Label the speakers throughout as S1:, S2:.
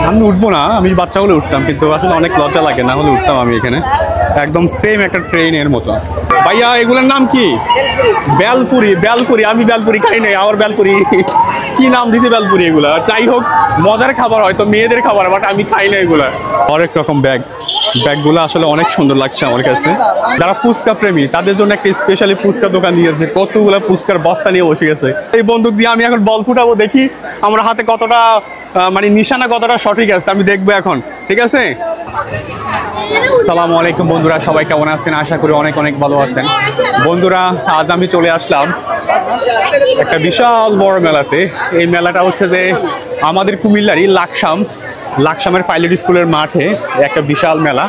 S1: আমি উঠবো না, আমি বাচ্চা হলে উঠতাম, কিন্তু আসলে অনেক লজ্জা লাগে, না হলে উঠতাম আমি এখানে। একদম সেম একটা ট্রেনের মতো। ভাইয়া এগুলোর নাম কি? বেলপুরি। বেলপুরি, আমি বেলপুরি খাই নাই, আমার বেলপুরি কি নাম দিছে বেলপুরি এগুলা। যাই হোক, মজার খাবার, হয়তো মেয়েদের খাবার, বাট আমি খাই না এগুলা। অনেক রকম ব্যাগগুলো আসলে অনেক সুন্দর লাগছে আমার কাছে। যারা ফুচকা প্রেমী তাদের জন্য একটা স্পেশালি ফুচকা দোকান দিয়েছে, কতগুলো ফুচকার বস্তা নিয়ে বসে গেছে। এই বন্দুক দিয়ে আমি এখন বল ফুটাবো, দেখি আমার হাতে কতটা মানে নিশানা কতটা সঠিক আছে, আমি দেখবো এখন। ঠিক আছে। আসসালামু আলাইকুম বন্ধুরা, সবাই কেমন আছেন? আশা করি অনেক অনেক ভালো আছেন। বন্ধুরা, আজ আমি চলে আসলাম একটা বিশাল বড় মেলাতে। এই মেলাটা হচ্ছে যে আমাদের কুমিল্লারই লাকসামের পাইলট স্কুলের মাঠে একটা বিশাল মেলা।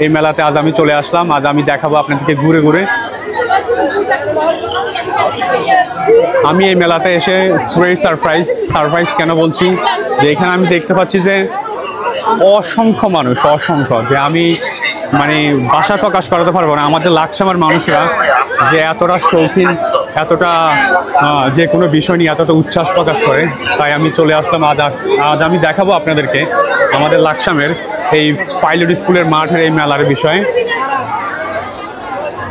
S1: এই মেলাতে আজ আমি চলে আসলাম। আজ আমি দেখাবো আপনাদেরকে ঘুরে ঘুরে। আমি এই মেলাতে এসে পুরোই সারপ্রাইজ কেন বলছি, যে এখানে আমি দেখতে পাচ্ছি যে অসংখ্য মানুষ, যে আমি মানে ভাষা প্রকাশ করাতে পারবো না। আমাদের লাকসামের মানুষরা যে এতটা শৌখিন, এতটা যে কোনো বিষয় নিয়ে এতটা উচ্ছ্বাস প্রকাশ করে, তাই আমি চলে আসলাম। আজ আমি দেখাবো আপনাদেরকে আমাদের লাকসামের এই পাইলট স্কুলের মাঠের এই মেলার বিষয়ে।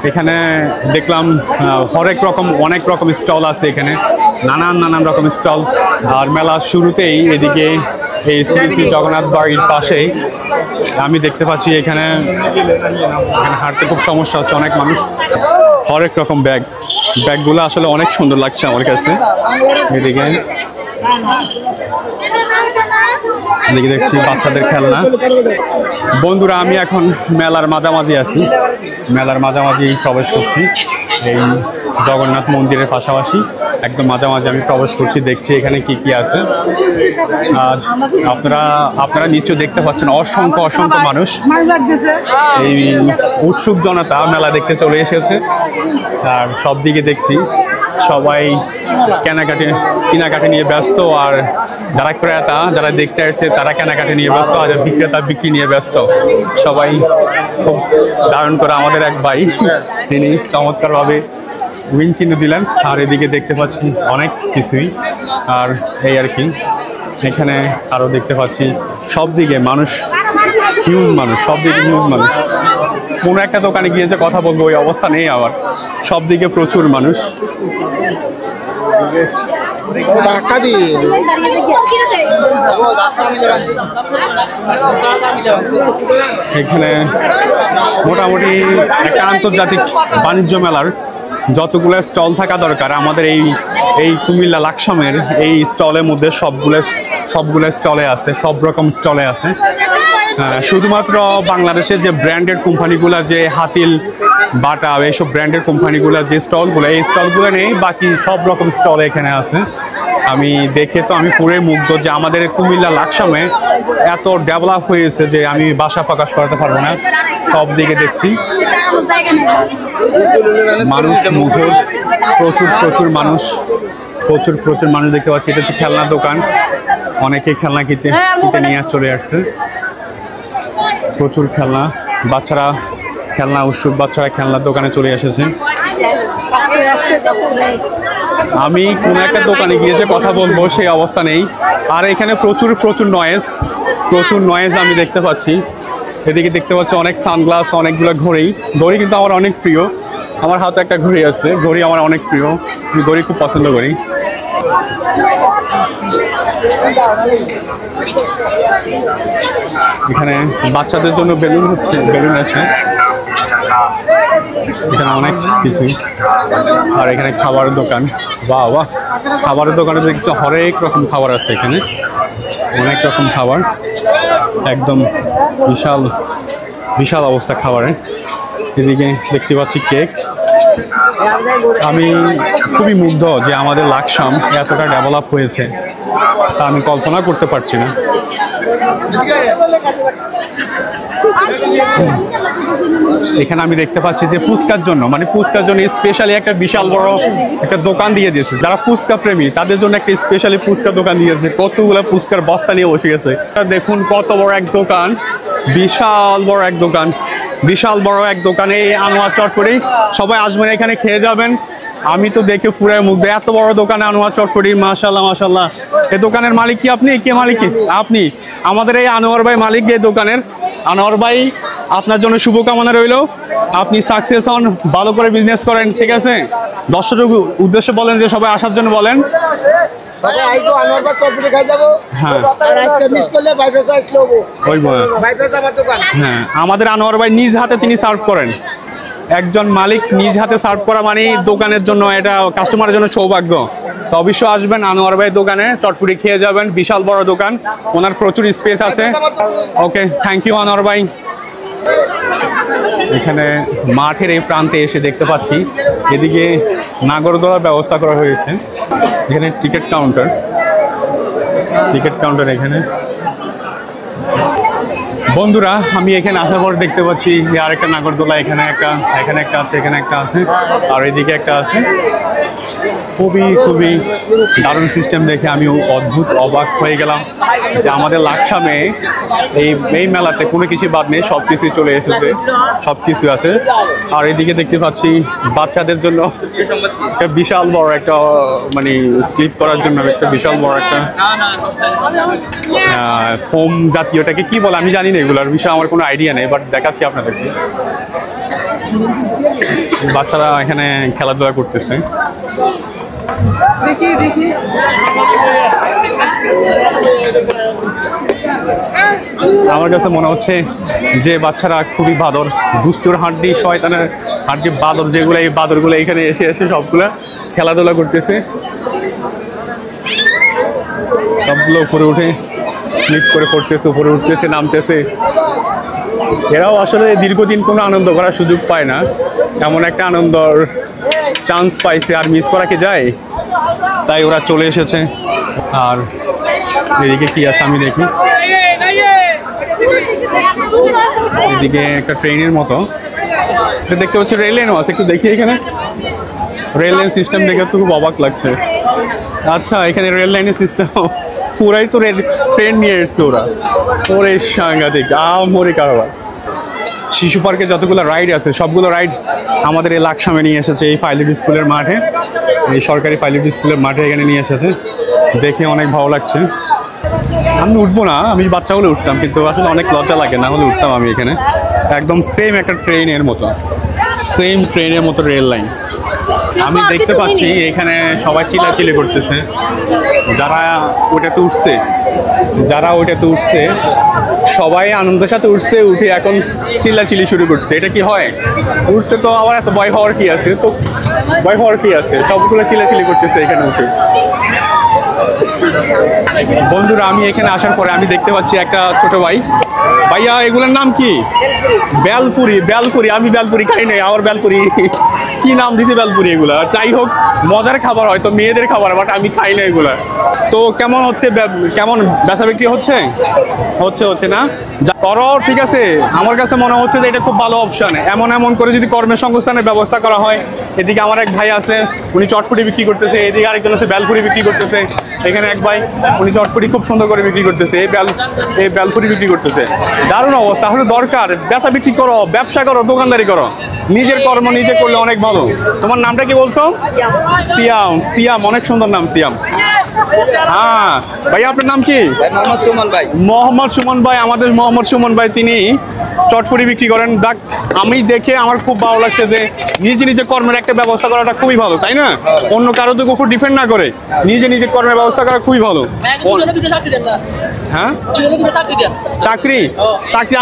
S1: এখানে দেখলাম অনেক রকম স্টল আছে এখানে, নানান রকম স্টল। আর মেলা শুরুতেই এদিকে এই শ্রী জগন্নাথ বাড়ির পাশেই আমি দেখতে পাচ্ছি এখানে হাঁটতে খুব সমস্যা হচ্ছে, অনেক মানুষ। হরেক রকম ব্যাগগুলো আসলে অনেক সুন্দর লাগছে আমার কাছে। এদিকে দেখছি বাচ্চাদের খেলনা। বন্ধুরা, আমি এখন মেলার মাঝামাঝি আছি, মেলার মাঝামাঝি প্রবেশ করছি। এই জগন্নাথ মন্দিরের পাশাপাশি একদম মাঝামাঝি আমি প্রবেশ করছি, দেখছি এখানে কি কি আছে। আর আপনারা নিশ্চয় দেখতে পাচ্ছেন অসংখ্য মানুষ, এই উৎসুক জনতা মেলা দেখতে চলে এসেছে। আর সব দিকে দেখছি সবাই কেনাকাটি নিয়ে ব্যস্ত। আর যারা ক্রেতা, যারা দেখতে আসছে তারা কেনাকাটি নিয়ে ব্যস্ত, আর বিক্রেতা বিক্রি নিয়ে ব্যস্ত। সবাই খুব দারুণ করে আমাদের এক ভাই, তিনি চমৎকারভাবে উইং চিহ্ন দিলেন। আর এদিকে দেখতে পাচ্ছি অনেক কিছুই। আর এই আর কি, এখানে আরও দেখতে পাচ্ছি সব দিকে হিউজ মানুষ, কোনো একটা দোকানে গিয়ে যে কথা বলবো ওই অবস্থা নেই আমার, সব দিকে প্রচুর মানুষ। এখানে মোটামুটি একটা আন্তর্জাতিক বাণিজ্য মেলার যতগুলো স্টল থাকা দরকার আমাদের এই কুমিল্লা লাকসামের এই স্টলের মধ্যে সবগুলো স্টলে আছে, সব রকম স্টলে আছে। শুধুমাত্র বাংলাদেশের যে ব্র্যান্ডেড কোম্পানিগুলো, যে হাতিল, বাটা, এইসব ব্র্যান্ডেড কোম্পানিগুলোর যে স্টলগুলো, এই স্টলগুলো নেই, বাকি সব রকম স্টল এখানে আছে। আমি দেখে তো আমি পুরোই মুগ্ধ যে আমাদের কুমিল্লা লাকসামে এত ডেভেলপ হয়েছে যে আমি ভাষা প্রকাশ করতে পারবো না। সব দিকে দেখছি মানুষ, প্রচুর মানুষ দেখতে পাচ্ছি। এটা হচ্ছে খেলনার দোকান, অনেকে খেলনা কিনতে নিয়ে চলে আসছে। প্রচুর খেলনা, উৎসুক বাচ্চারা খেলনার দোকানে চলে এসেছে। আমি কোনো একটা দোকানে গিয়ে যে কথা বলবো সেই অবস্থা নেই। আর এখানে প্রচুর নয়েজ আমি দেখতে পাচ্ছি। এদিকে দেখতে পাচ্ছি অনেক সানগ্লাস, অনেকগুলো ঘড়ি কিন্তু আমার অনেক প্রিয়। আমার হাতে একটা ঘড়ি আছে, ঘড়ি আমার অনেক প্রিয়, আমি ঘড়ি খুব পছন্দ করি। এখানে বাচ্চাদের জন্য বেলুন আছে, এখানে অনেক কিছু। আর এখানে খাবারের দোকান, বাহ, খাবারের দোকানে দেখছি হরেক রকম খাবার আছে এখানে, অনেক রকম খাবার, একদম বিশাল অবস্থা খাবারের। এদিকে দেখতে পাচ্ছি কেক। আমি খুবই মুগ্ধ যে আমাদের লাকসাম এতটা ডেভেলপ হয়েছে, তা আমি কল্পনা করতে পারছি না। এখানে আমি দেখতে পাচ্ছি যে ফুচকার জন্য স্পেশালি একটা বিশাল বড় একটা দোকান দিয়ে দিয়েছে। যারা ফুচকা প্রেমী তাদের জন্য একটা স্পেশালি ফুচকা দোকান দিয়েছে, কতগুলো ফুচকার বস্তা নিয়ে বসে গেছে। দেখুন কত বড় এক দোকান, বিশাল বড় এক দোকান। এই আনোয়ার চট করেই সবাই আসবেন, এখানে খেয়ে যাবেন। আমি তো দেখে পুরাই মুগ্ধ। এত বড় দোকানে আনোয়ার চটপটি, মাশাআল্লাহ মাশাআল্লাহ। এই দোকানের মালিক কি আপনি? কে মালিক? আপনি? আমাদের এই আনোয়ার ভাই মালিক এই দোকানের। আনোয়ার ভাই, আপনার জন্য শুভকামনা রইল। আপনি সাকসেস হন, ভালো করে বিজনেস করেন, ঠিক আছে? দর্শকের উদ্দেশ্যে বলেন যে সবাই আসার জন্য বলেন। হ্যাঁ, আমাদের আনোয়ার ভাই নিজ হাতে তিনি সার্ভ করেন। একজন মালিক নিজ হাতে সার্ভ করা মানে দোকানের জন্য, এটা কাস্টমারের জন্য সৌভাগ্য। তো অবশ্যই আসবেন আনোয়ার ভাই দোকানে, চটপটি খেয়ে যাবেন। বিশাল বড় দোকান, ওনার প্রচুর স্পেস আছে। ওকে, থ্যাংক ইউ আনোয়ার ভাই। এখানে মাঠের এই প্রান্তে এসে দেখতে পাচ্ছি এদিকে নাগরদোলার ব্যবস্থা করা হয়েছে। এখানে টিকিট কাউন্টার এখানে। বন্ধুরা, আমি এখানে আসার পর দেখতে পাচ্ছি যে আরেকটা নাগরদোলা এখানে একটা আছে, এখানে একটা আছে, আর এদিকে একটা আছে। খুবই দারুণ সিস্টেম দেখে আমি অবাক হয়ে গেলাম যে আমাদের লাকসামে এই মেলাতে কোনো কিছু বাদ নেই, সব কিছু চলে এসেছে, সব কিছু আছে। আর এদিকে দেখতে পাচ্ছি বাচ্চাদের জন্য একটা বিশাল বড় একটা মানে স্লিপ করার জন্য একটা বিশাল বড় একটা ফোম জাতীয়টাকে কি বলে আমি জানি না, এগুলোর বিষয়ে আমার কোনো আইডিয়া নেই, বাট দেখাচ্ছি আপনাদেরকে। বাচ্চারা এখানে খেলাধুলা করতেছে। আমার কাছে মনে হচ্ছে যে বাচ্চারা খুবই বাদর, দুষ্টুর হাড্ডি, শয়তানের হাড্ডি, বাদর যেগুলো, এই বাদরগুলো এখানে এসে সবগুলা খেলাধুলা করতেছে। সবগুলো উপরে উঠে স্লিপ করে পড়তেছে, উপরে উঠতেছে, নামতেছে। এরাও আসলে দীর্ঘদিন কোনো আনন্দ করার সুযোগ পায় না, এমন একটা আনন্দর চান্স পাইছে, আর মিস করা কি যায়, তাই ওরা চলে এসেছে। আর এদিকে কি আছে আমি দেখি, এদিকে একটা ট্রেনের মতো দেখতে পাচ্ছি, রেল লাইনও আছে, একটু দেখি এখানে। রেল লাইন সিস্টেম দেখে তো খুব অবাক লাগছে। আচ্ছা, এখানে রেল লাইনের সিস্টেম পুরাই তো ট্রেন নিয়ে এসছে ওরা, ওরে সাংঘাতিক আমরে কারবার। শিশু পার্কে যতগুলো রাইড আছে সবগুলো রাইড আমাদের এই লাকসামে নিয়ে এসেছে, এই ফাইলিভ স্কুলের মাঠে, এই সরকারি ফাইলিভ স্কুলের মাঠে এখানে নিয়ে এসেছে। দেখে অনেক ভালো লাগছে। আমি উঠবো না, আমি বাচ্চাগুলো উঠতাম, কিন্তু আসলে অনেক লজ্জা লাগে, না হলে উঠতাম আমি এখানে। একদম সেম একটা ট্রেনের মতো রেল লাইন। আমি দেখতে পাচ্ছি এখানে সবাই চিল্লাচিল্লি করতেছে, যারা ওইটাতে উঠছে সবাই আনন্দের সাথে উঠে এখন চিল্লাচিল্লি শুরু করছে। এটা কি হয়? উঠছে তো আবার এত ভয় হওয়ার কি আছে? সবগুলো চিল্লাচিল্লি করতেছে এখানে উঠে। বন্ধুরা, আমি এখানে আসার পরে আমি দেখতে পাচ্ছি একটা ছোট ভাইয়া, এগুলোর নাম কি? বেলপুরি। আমি বেলপুরি খাই নাই, আমার বেলপুরি কি নাম দিছে বেলপুরি, এগুলা যাই হোক মজার খাবার, হয়তো মেয়েদের খাবার, বাট আমি খাই না এগুলা। তো কেমন বেচা বিক্রি হচ্ছে না? করো, ঠিক আছে। আমার কাছে মনে হচ্ছে যে এটা খুব ভালো অপশন। এমন করে যদি কর্মসংস্থানের ব্যবস্থা করা হয়। এদিকে আমার এক ভাই আছে, উনি চটপটি বিক্রি করতেছে, এদিকে আরেকজন আছে বেলপুরি বিক্রি করতেছে। এখানে এক ভাই, উনি চটপটি খুব সুন্দর করে বিক্রি করতেছে, এই বেলপুরি বিক্রি করতেছে। দারুণ অবস্থা। তাহলে দরকার বেচা বিক্রি করো, ব্যবসা করো, দোকানদারি করো, নিজের কর্ম নিজে করলে অনেক ভালো। তোমার নামটা কি বলছো? সিয়াম, অনেক সুন্দর নাম, সিয়াম। হ্যাঁ ভাই, আপনার নাম কি? মোহাম্মদ সুমন ভাই। আমাদের মোহাম্মদ সুমন ভাই, তিনি চটপটি বিক্রি করেন। আমি দেখে আমার খুব ভালো লাগছে যে নিজে কর্মের একটা ব্যবস্থা করাটা খুবই ভালো, তাই না? অন্য কারোর উপর ডিপেন্ড না করে নিজে কর্মের ব্যবস্থা করা খুবই ভালো। হ্যাঁ, চাকরি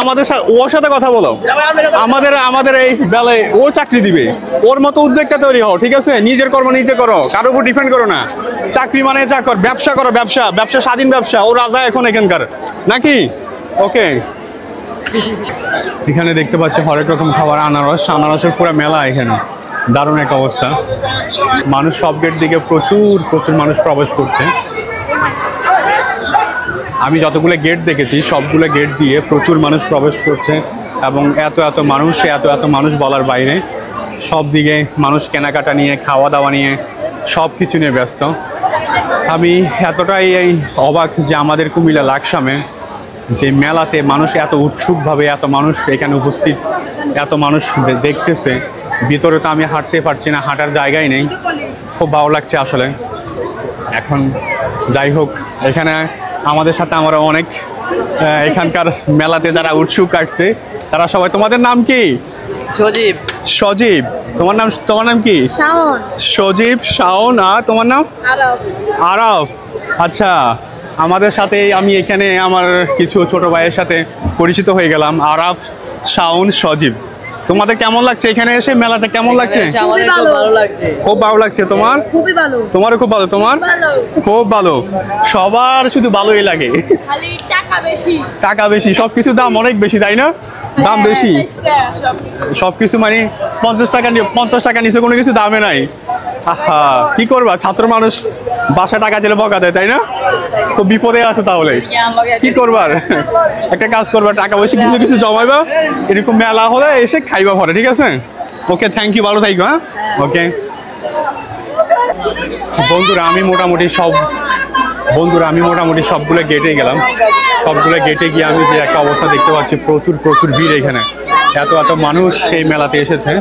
S1: আমাদের ওর সাথে কথা বলো। আমাদের এই বেলায় ও চাকরি দিবে, ওর মতো উদ্যোগটা তৈরি হও, ঠিক আছে? নিজের কর্ম নিজে করো, কারোর উপর ডিপেন্ড করো না। চাকরি মানে ব্যবসা করো, ব্যবসা স্বাধীন ব্যবসা। ও রাজা এখন এখানকার, নাকি? ওকে, এখানে দেখতে পাচ্ছি হরেক রকম খাবার, আনারসের পুরো মেলা এখানে। দারুণ এক অবস্থা। মানুষ সব গেট দিকে প্রচুর মানুষ প্রবেশ করছে। আমি যতগুলো গেট দেখেছি সবগুলো গেট দিয়ে প্রচুর মানুষ প্রবেশ করছে, এবং এত মানুষ বলার বাইরে। সব দিকে মানুষ কেনাকাটা নিয়ে, খাওয়া দাওয়া নিয়ে, সব কিছু নিয়ে ব্যস্ত। আমি এতটাই অবাক যে আমাদের কুমিল্লা লাকসামে যে মেলাতে মানুষ এত উৎসুকভাবে, এত মানুষ এখানে উপস্থিত, এত মানুষ দেখতেছে, ভিতরে তো আমি হাঁটতে পারছি না, হাঁটার জায়গাই নেই, খুব ভালো লাগছে আসলে। এখন যাই হোক, এখানে আমাদের সাথে আমরা অনেক এখানকার মেলাতে যারা উৎসুক কাটছে তারা সবাই। তোমাদের নাম কি?
S2: সজীব।
S1: সজীব। তোমার নাম কি?
S3: শাওন।
S1: সজীব, শাওন। আর তোমার নাম?
S3: আরব।
S1: আরব। আচ্ছা, আমাদের সাথে আমি এখানে আমার কিছু ছোট ভাইয়ের সাথে পরিচিত হয়ে গেলাম, আরব, শাওন, সজীব। তোমাদের কেমন লাগছে এখানে এসে? মেলাটা কেমন লাগছে?
S2: আমাদের খুব ভালো লাগছে।
S1: খুব ভালো লাগছে। তোমার?
S3: খুবই ভালো।
S1: তোমারও খুব ভালো? তোমার? খুব ভালো। সবার শুধু ভালোই লাগে,
S3: খালি টাকা বেশি।
S1: টাকা বেশি, সবকিছু দাম অনেক বেশি, তাই না? দাম বেশি সবকিছু, মানে 50 টাকা নিচে কোনো কিছু দামে নাই। আহা, কি করবা, ছাত্র মানুষ, বাসা টাকা চাইলে বকা দেয়, তাই না? খুব বিপদে আছে। তাহলে কি করবার? একটা কাজ করবা, টাকা পয়সা কিছু কিছু জমাইবা, এরকম মেলা হলে এসে খাইবা পরে, ঠিক আছে? ওকে, থ্যাংক ইউ, ভালো থাকো। হ্যাঁ, ওকে। বন্ধুরা আমি মোটামুটি সবগুলো গেটে গেলাম। সবগুলো গেটে গিয়ে আমি যে একটা অবস্থা দেখতে পাচ্ছি, প্রচুর ভিড় এখানে। এত মানুষ এই মেলাতে এসেছে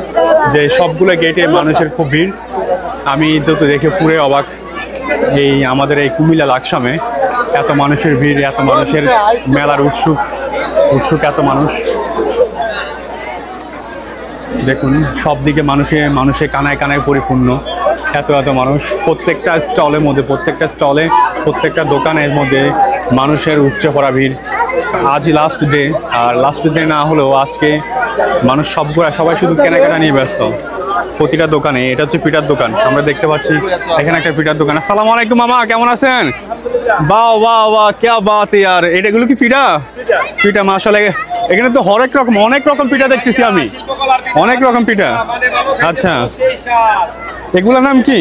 S1: যে সবগুলো গেটে মানুষের খুব ভিড়। আমি তো দেখে পুরো অবাক, এই আমাদের এই কুমিল্লা লাকসামে এত মানুষের ভিড়, এত মানুষের মেলার উৎসুক এত মানুষ। দেখুন, সব দিকে মানুষে কানায় কানায় পরিপূর্ণ, এত মানুষ। প্রত্যেকটা প্রত্যেকটা দোকানের মধ্যে মানুষের উপচে পড়া ভিড়। আজই লাস্ট ডে, আর লাস্ট ডে না হলেও আজকে মানুষ সবাই শুধু কেনাকাটা নিয়ে ব্যস্ত প্রতিটা দোকানে। এটা হচ্ছে পিঠার দোকান, আমরা দেখতে পাচ্ছি এখানে একটা পিঠার দোকান। আসসালামু আলাইকুম মামা, কেমন আছেন? বাহ বাহ বাহ, কে বাত ইয়ার। এটাগুলো কি পিঠা? মাশাআল্লাহ। এখানে তো অনেক রকম পিঠা দেখতেছি আমি, অনেক রকম পিঠা। আচ্ছা, এগুলোর নাম কি?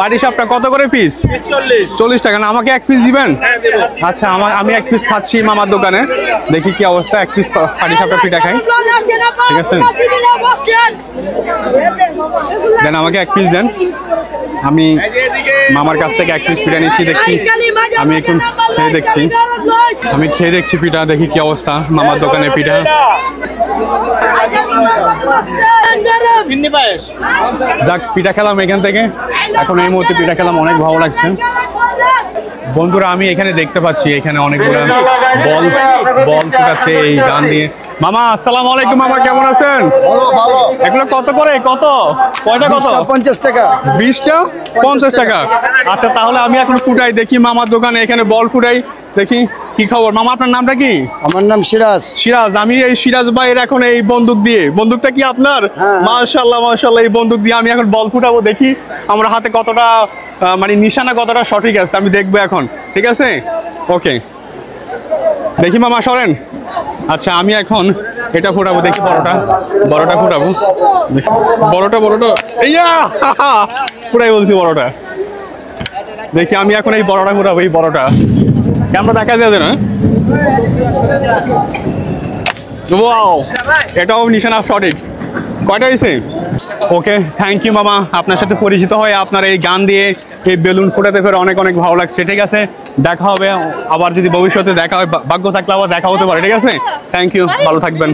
S1: পাটিসাপটা। কত করে পিস? 40 টাকা। না, আমাকে এক পিস দিবেন? আচ্ছা, আমি এক পিস খাচ্ছি মামার দোকানে, দেখি কি অবস্থা। এক পিস পাটিসাপটা পিঠা খাই, ঠিক আছে? দেন, আমাকে এক পিস দেন। আমি মামার কাছ থেকে এক পিস পিঠা নিচ্ছি, দেখছি। আমি এখন খেয়ে দেখছি পিঠা, দেখি কি অবস্থা মামার দোকানে পিঠা। যাক, পিঠা খেলাম এখান থেকে। এখন এই মুহূর্তে পিঠা খেলাম, অনেক ভালো লাগছে। বন্ধুরা আমি এখানে দেখতে পাচ্ছি এখানে অনেকগুলো বল ফুটাচ্ছে এই গান দিয়ে। মামা আসসালামু আলাইকুম। মামা কেমন আছেন?
S4: ভালো।
S1: এগুলো কত করে? কয়টা কত?
S4: 50 টাকা।
S1: 20টা 50 টাকা। আচ্ছা, তাহলে আমি এখন ফুটাই দেখি মামার দোকানে, এখানে বল ফুটাই দেখি কি খবর। মামা আপনার নামটা কি?
S4: আমার নাম সিরাজ।
S1: আমি এই সিরাজ ভাইয়ের এখন এই বন্দুকটা কি আপনার? মাশাআল্লাহ এই বন্দুক দিয়ে আমি এখন বল ফুটাবো, দেখি আমরা হাতে কতটা মানে নিশানা কতটা সঠিক আছে আমি দেখবো এখন, ঠিক আছে? ওকে, দেখি মামা সরেন। আচ্ছা, আমি এখন এটা ফুটাবো, দেখি বড়টা ফুটাবো। বড়টা ইয়া পুরাই বলছি বড়টা। দেখি আমি এখন এই বড়টা ফুটাবো, এই বড়টা ক্যামেরা দেখা যাবে না। ওয়াও, এটাও নিশানা সঠিক। কয়টা হয়েছে? ওকে, থ্যাংক ইউ মামা। আপনার সাথে পরিচিত হয়ে, আপনার এই গান দিয়ে এই বেলুন ফোটাতে পেরে অনেক ভালো লাগছে। ঠিক আছে, দেখা হবে আবার, যদি ভবিষ্যতে দেখা হয়, ভাগ্য থাকলে আবার দেখা হতে পারে। ঠিক আছে, থ্যাংক ইউ, ভালো থাকবেন।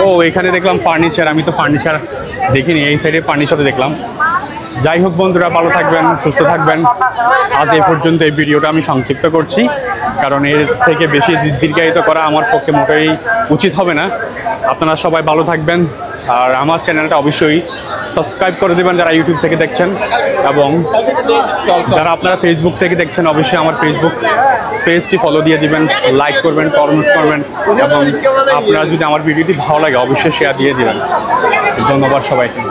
S1: ও, এখানে দেখলাম ফার্নিচার, আমি তো ফার্নিচার দেখিনি, এই সাইডে ফার্নিচার দেখলাম। যাই হোক বন্ধুরা, ভালো থাকবেন, সুস্থ থাকবেন। আজ এই পর্যন্ত এই ভিডিওটা আমি সংক্ষিপ্ত করছি, কারণ এর থেকে বেশি দীর্ঘায়িত করা আমার পক্ষে মোটেই উচিত হবে না। আপনারা সবাই ভালো থাকবেন, আর আমার চ্যানেলটা অবশ্যই সাবস্ক্রাইব করে দেবেন যারা ইউটিউব থেকে দেখছেন, এবং যারা আপনারা ফেসবুক থেকে দেখছেন অবশ্যই আমার ফেসবুক পেজটি ফলো দিয়ে দিবেন, লাইক করবেন, কমেন্টস করবেন, এবং আপনারা যদি আমার ভিডিওটি ভালো লাগে অবশ্যই শেয়ার দিয়ে দিবেন। ধন্যবাদ সবাইকে।